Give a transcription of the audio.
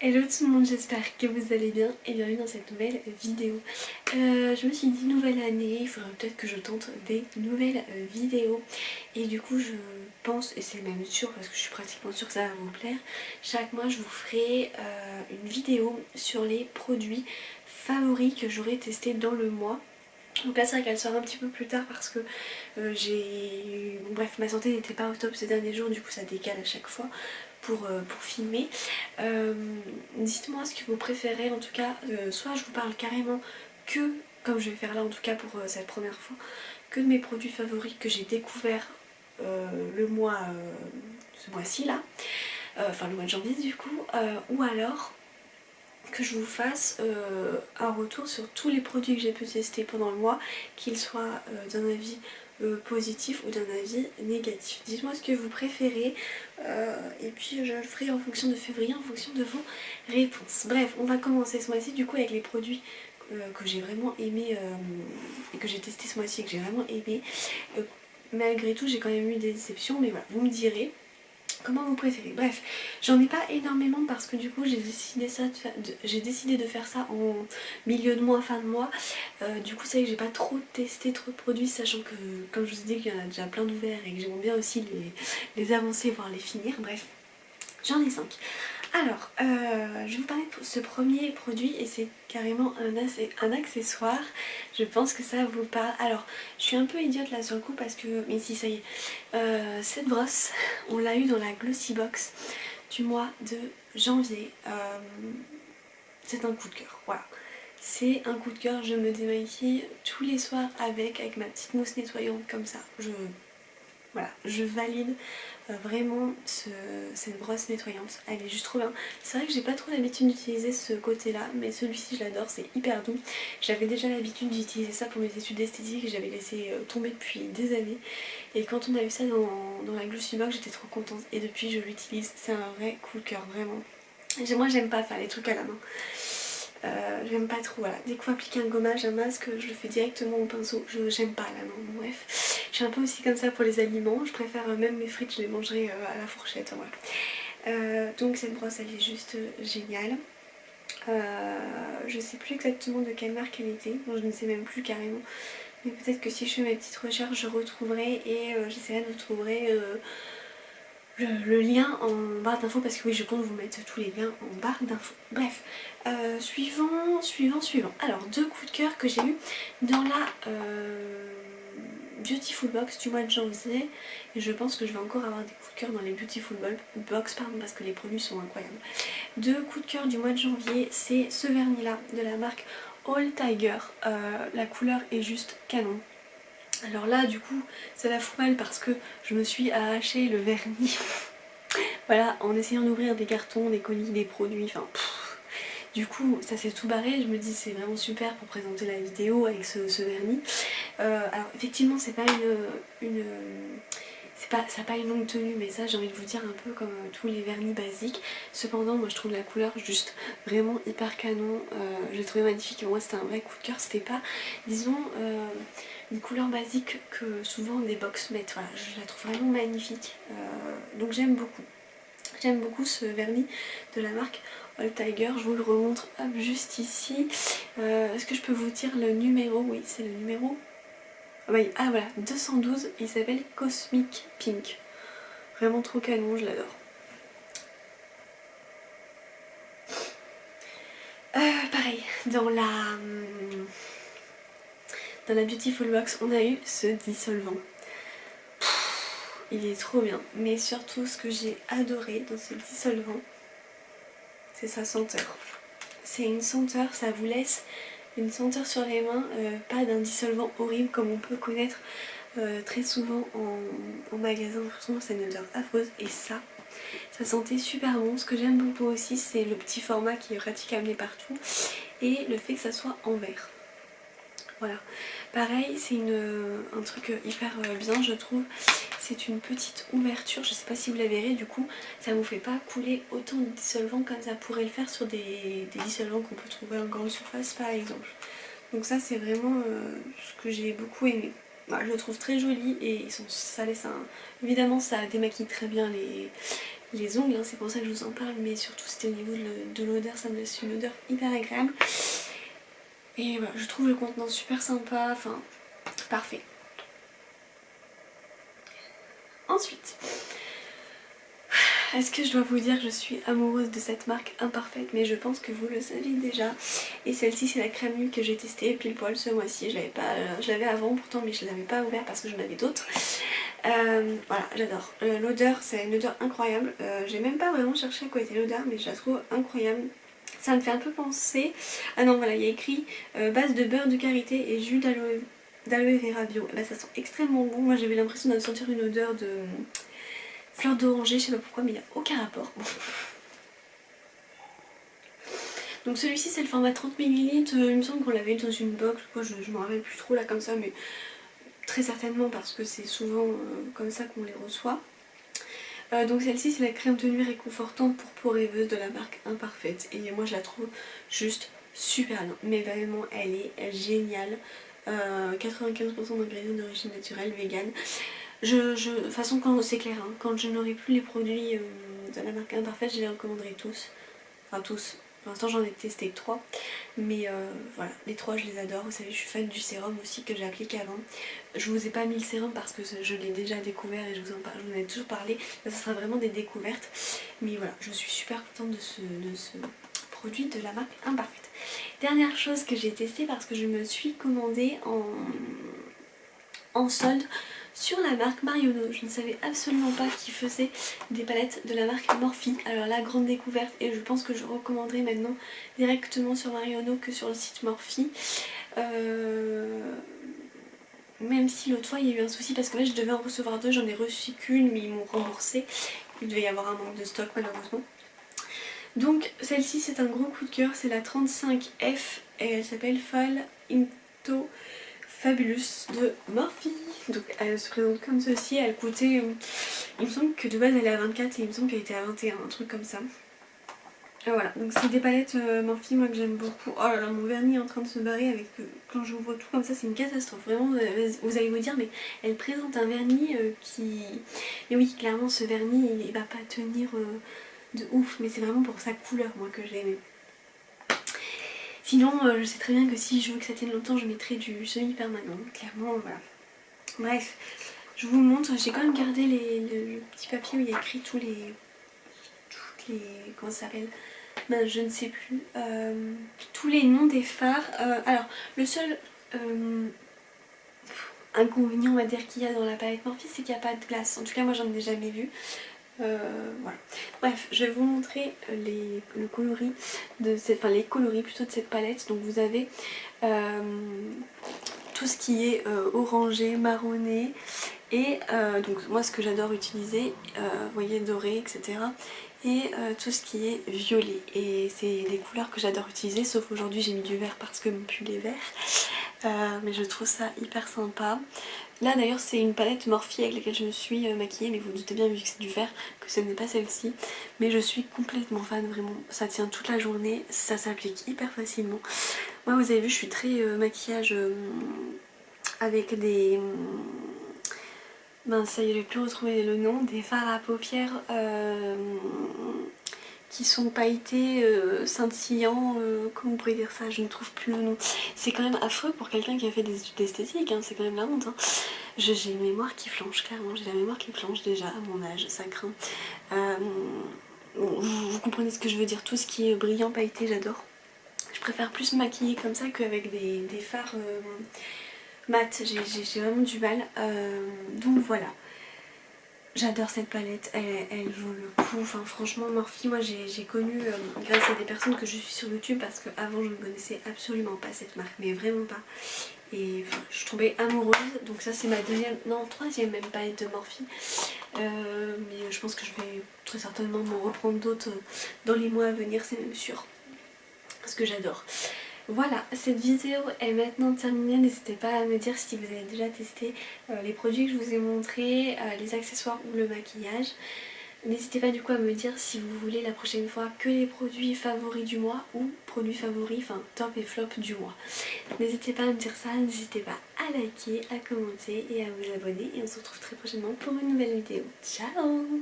Hello tout le monde, j'espère que vous allez bien et bienvenue dans cette nouvelle vidéo. Je me suis dit nouvelle année, il faudrait peut-être que je tente des nouvelles vidéos. Et du coup je pense, et c'est même sûr parce que je suis pratiquement sûre que ça va vous plaire, chaque mois je vous ferai une vidéo sur les produits favoris que j'aurai testés dans le mois. Donc là c'est vrai qu'elle sort un petit peu plus tard parce que bon, bref, ma santé n'était pas au top ces derniers jours, du coup ça décale à chaque fois pour filmer. Dites-moi ce que vous préférez, en tout cas, soit je vous parle carrément que, comme je vais faire là en tout cas pour cette première fois, que de mes produits favoris que j'ai découvert ce mois-ci là, enfin le mois de janvier du coup, ou alors que je vous fasse un retour sur tous les produits que j'ai pu tester pendant le mois, qu'ils soient d'un avis positif ou d'un avis négatif. Dites-moi ce que vous préférez et puis je le ferai en fonction de février, en fonction de vos réponses. Bref, on va commencer ce mois-ci du coup avec les produits que j'ai vraiment aimé et que j'ai testé ce mois-ci et que j'ai vraiment aimé. Malgré tout, j'ai quand même eu des déceptions, mais voilà, vous me direz comment vous préférez. Bref, j'en ai pas énormément parce que du coup j'ai décidé de faire ça en milieu de mois, fin de mois. Du coup c'est vrai que j'ai pas trop testé trop de produits, sachant que comme je vous ai dit qu'il y en a déjà plein d'ouverts et que j'aimerais bien aussi les avancer, voire les finir. Bref, j'en ai 5. Alors, je vais vous parler de ce premier produit et c'est carrément un accessoire. Je pense que ça vous parle. Alors, je suis un peu idiote là sur le coup parce que... Mais si, ça y est. Cette brosse, on l'a eu dans la Glossy Box du mois de janvier. C'est un coup de cœur, voilà. C'est un coup de cœur, je me démaquille tous les soirs avec ma petite mousse nettoyante comme ça. Voilà, je valide vraiment cette brosse nettoyante, elle est juste trop bien. C'est vrai que j'ai pas trop l'habitude d'utiliser ce côté là, mais celui-ci je l'adore, c'est hyper doux. J'avais déjà l'habitude d'utiliser ça pour mes études d'esthétique, j'avais laissé tomber depuis des années. Et quand on a eu ça dans la Glossy Box, j'étais trop contente et depuis je l'utilise, c'est un vrai coup de cœur, vraiment. Moi j'aime pas faire les trucs à la main. J'aime pas trop, voilà. Dès qu'il faut appliquer un gommage, un masque, je le fais directement au pinceau. J'aime pas la main, bref. Je suis un peu aussi comme ça pour les aliments. Je préfère même mes frites, je les mangerai à la fourchette, voilà. Donc cette brosse, elle est juste géniale. Je sais plus exactement de quelle marque elle était. Bon, je ne sais même plus carrément. Mais peut-être que si je fais mes petites recherches, je retrouverai et j'essaierai de trouver le lien en barre d'infos parce que oui, je compte vous mettre tous les liens en barre d'infos. Bref, suivant. Alors, deux coups de cœur que j'ai eu dans la Beautiful Box du mois de janvier. Et je pense que je vais encore avoir des coups de cœur dans les Beautiful Box, pardon, parce que les produits sont incroyables. Deux coups de cœur du mois de janvier, c'est ce vernis là de la marque All Tiger. La couleur est juste canon. Alors là du coup ça la fout mal parce que je me suis arraché le vernis voilà, en essayant d'ouvrir des cartons, des colis, des produits, enfin du coup ça s'est tout barré. Je me dis c'est vraiment super pour présenter la vidéo avec ce vernis. Alors effectivement c'est pas ça n'a pas une longue tenue, mais ça j'ai envie de vous dire un peu comme tous les vernis basiques. Cependant moi je trouve la couleur juste vraiment hyper canon, j'ai trouvé magnifique et moi c'était un vrai coup de cœur. C'était pas, disons, une couleur basique que souvent des box mettent, voilà, je la trouve vraiment magnifique, donc j'aime beaucoup. J'aime beaucoup ce vernis de la marque All Tiger, je vous le remontre hop, juste ici. Est-ce que je peux vous dire le numéro? Oui, c'est le numéro. Ah voilà, 212, il s'appelle Cosmic Pink. Vraiment trop canon, je l'adore. Pareil, dans la Beautiful Box, on a eu ce dissolvant. Il est trop bien, mais surtout ce que j'ai adoré dans ce dissolvant, c'est sa senteur. C'est une senteur, ça vous laisse une senteur sur les mains, pas d'un dissolvant horrible comme on peut connaître très souvent en magasin. Franchement c'est une odeur affreuse et ça sentait super bon. Ce que j'aime beaucoup aussi c'est le petit format qui est pratique à amener partout et le fait que ça soit en verre. Voilà, pareil c'est un truc hyper bien je trouve, c'est une petite ouverture, je sais pas si vous la verrez, du coup ça vous fait pas couler autant de dissolvant comme ça pourrait le faire sur des dissolvants qu'on peut trouver en grande surface par exemple. Donc ça c'est vraiment ce que j'ai beaucoup aimé. Voilà, je le trouve très joli et ça laisse un... Évidemment ça démaquille très bien les ongles, hein, c'est pour ça que je vous en parle, mais surtout c'était au niveau de l'odeur, ça me laisse une odeur hyper agréable. Et voilà, je trouve le contenant super sympa, enfin parfait. Ensuite, est-ce que je dois vous dire que je suis amoureuse de cette marque Imparfaite? Mais je pense que vous le savez déjà. Et celle-ci c'est la crème nuit que j'ai testée pile poil ce mois-ci. Je l'avais avant pourtant, mais je ne l'avais pas ouvert parce que j'en avais d'autres. Voilà, j'adore. L'odeur, c'est une odeur incroyable. J'ai même pas vraiment cherché à quoi était l'odeur, mais je la trouve incroyable. Ça me fait un peu penser... Ah non, voilà, il y a écrit base de beurre de karité et jus d'aloe vera bio. Et bah, ça sent extrêmement bon. Moi j'avais l'impression de sentir une odeur de fleur d'oranger, je sais pas pourquoi, mais il n'y a aucun rapport. Donc celui-ci c'est le format 30 ml, il me semble qu'on l'avait eu dans une box, quoi, je me rappelle plus trop là comme ça, mais très certainement parce que c'est souvent comme ça qu'on les reçoit. Donc celle-ci c'est la crème de nuit réconfortante pour peau rêveuse de la marque Imparfaite et moi je la trouve juste super bien, mais vraiment elle est géniale. 95% d'ingrédients d'origine naturelle, vegan. De toute façon quand c'est clair, hein, quand je n'aurai plus les produits de la marque Imparfaite, je les recommanderai tous. Enfin tous. Pour l'instant j'en ai testé que 3. Mais voilà, les 3 je les adore. Vous savez je suis fan du sérum aussi que j'applique avant. Je vous ai pas mis le sérum parce que je l'ai déjà découvert et je vous en ai toujours parlé. Là ça sera vraiment des découvertes. Mais voilà, je suis super contente de ce produit de la marque Imparfaite. Dernière chose que j'ai testé parce que je me suis commandée en solde sur la marque Marionneau. Je ne savais absolument pas qu'ils faisaient des palettes de la marque Morphe. Alors la grande découverte, et je pense que je recommanderais maintenant directement sur Marionneau que sur le site Morphe. Même si l'autre fois il y a eu un souci parce que là je devais en recevoir 2, j'en ai reçu qu'une mais ils m'ont remboursé. Il devait y avoir un manque de stock malheureusement. Donc celle-ci c'est un gros coup de cœur, c'est la 35F et elle s'appelle Fall Into Fabulous de Morphe. Donc elle se présente comme ceci, elle coûtait, il me semble que de base elle est à 24 et il me semble qu'elle était à 21, un truc comme ça. Et voilà, donc c'est des palettes Morphe moi que j'aime beaucoup. Oh là là, mon vernis est en train de se barrer avec quand je vois tout comme ça, c'est une catastrophe. Vraiment, vous allez vous dire, mais elle présente un vernis qui... Et oui, clairement ce vernis il va pas tenir de ouf, mais c'est vraiment pour sa couleur moi que je l'aimais. Sinon, je sais très bien que si je veux que ça tienne longtemps, je mettrai du semi-permanent. Clairement, voilà. Bref, je vous montre. J'ai quand même gardé le petit papier où il y a écrit toutes les comment ça s'appelle, ben, je ne sais plus. Tous les noms des fards. Alors, le seul inconvénient, on va dire, qu'il y a dans la palette Morphe, c'est qu'il n'y a pas de glace. En tout cas, moi, j'en ai jamais vu. Voilà. Bref, je vais vous montrer le coloris de cette, enfin les coloris plutôt de cette palette. Donc vous avez tout ce qui est orangé, marronné et donc moi ce que j'adore utiliser, vous voyez doré, etc. Et tout ce qui est violet. Et c'est des couleurs que j'adore utiliser, sauf aujourd'hui j'ai mis du vert parce que mon pull est vert. Mais je trouve ça hyper sympa. Là d'ailleurs c'est une palette Morphe avec laquelle je me suis maquillée, mais vous vous doutez bien vu que c'est du vert que ce n'est pas celle-ci. Mais je suis complètement fan, vraiment, ça tient toute la journée, ça s'applique hyper facilement. Moi vous avez vu je suis très maquillage avec des... Ben ça y est, j'ai plus retrouvé le nom, des fards à paupières qui sont pailletés, scintillants, comment on pourrait dire ça, je ne trouve plus le nom. C'est quand même affreux pour quelqu'un qui a fait des études d'esthétique, hein, c'est quand même la honte. Hein. J'ai une mémoire qui flanche, clairement, j'ai la mémoire qui flanche déjà à mon âge, ça craint. Vous comprenez ce que je veux dire, tout ce qui est brillant, pailleté, j'adore. Je préfère plus me maquiller comme ça qu'avec des fards mat, j'ai vraiment du mal. Donc voilà. J'adore cette palette, elle vaut le coup. Enfin franchement Morphe, moi j'ai connu grâce à des personnes que je suis sur YouTube parce qu'avant je ne connaissais absolument pas cette marque, mais vraiment pas. Et enfin, je suis tombée amoureuse, donc ça c'est ma deuxième, non troisième même palette de Morphe. Mais je pense que je vais très certainement m'en reprendre d'autres dans les mois à venir, c'est même sûr. Parce que j'adore. Voilà, cette vidéo est maintenant terminée. N'hésitez pas à me dire si vous avez déjà testé les produits que je vous ai montrés, les accessoires ou le maquillage. N'hésitez pas du coup à me dire si vous voulez la prochaine fois que les produits favoris du mois ou produits favoris, enfin top et flop du mois. N'hésitez pas à me dire ça, n'hésitez pas à liker, à commenter et à vous abonner. Et on se retrouve très prochainement pour une nouvelle vidéo. Ciao!